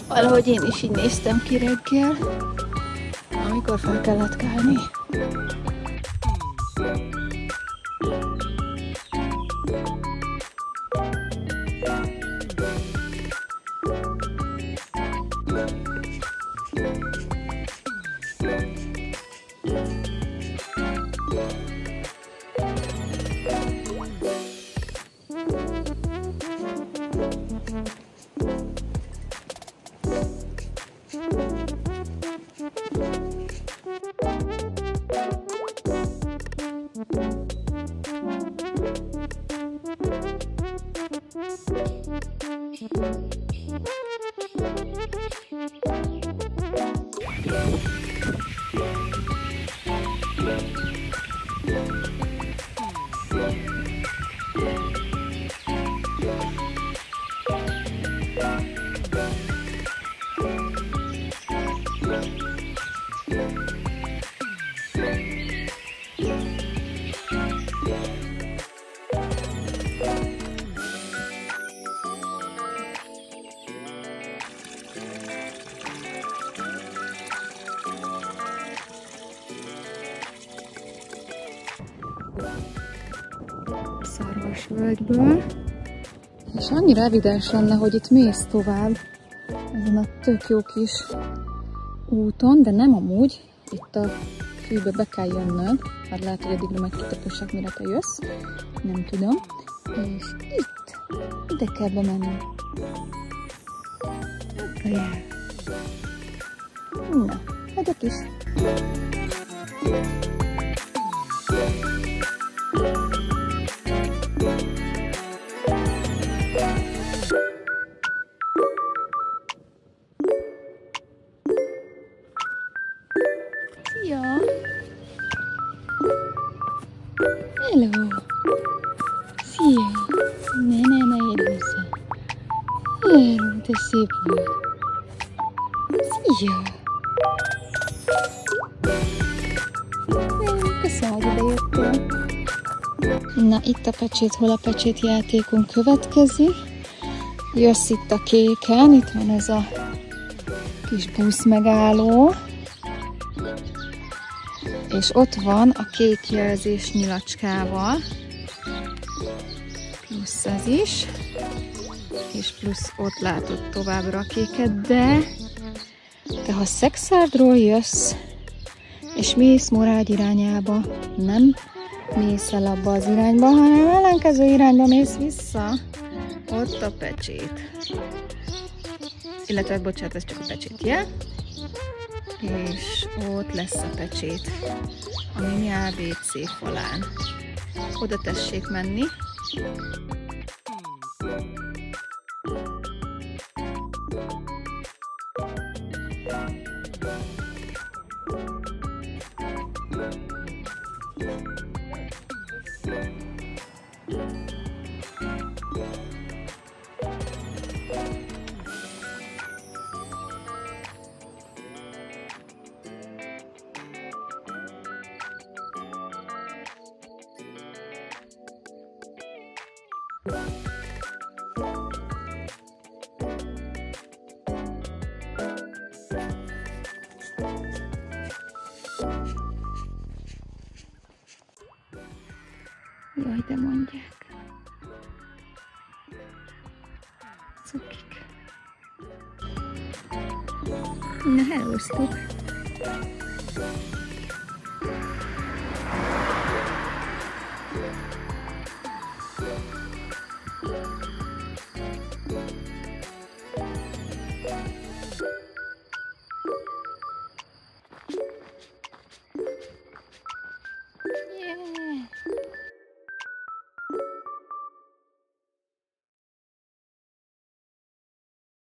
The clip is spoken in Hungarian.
Valahogy én is így néztem ki reggel, amikor fel kellett kelni. Szarvasvölgyből, és annyira evidens lenne, hogy itt mész tovább ezen a tök jó kis úton, de nem amúgy, itt a fűbe be kell jönnöd, hát lehet, hogy addigra meg kitapössek, mire te jössz, nem tudom, és itt, ide kell bemenni. Na, megyek is. Szia! Hello! Szia! Ne érj vissza! Hello, de szép vagy! Szia! Köszönöm, hogy idejöttél! Na, itt a pecsét, hol a pecsét játékunk következik. Jössz itt a kéken, itt van ez a kis busz megálló. És ott van a kék jelzés nyilacskával, plusz ez is, és plusz ott látod továbbra a kéket, de te ha Szexárdról jössz, és mész Morágy irányába, nem mész el abba az irányba, hanem ellenkező irányba mész vissza, ott a pecsét. Illetve, bocsánat, ez csak a pecsétje. És ott lesz a pecsét a mini ABC falán. Oda tessék menni. Jaj, de mondják. Cukik. Na, hellóztuk.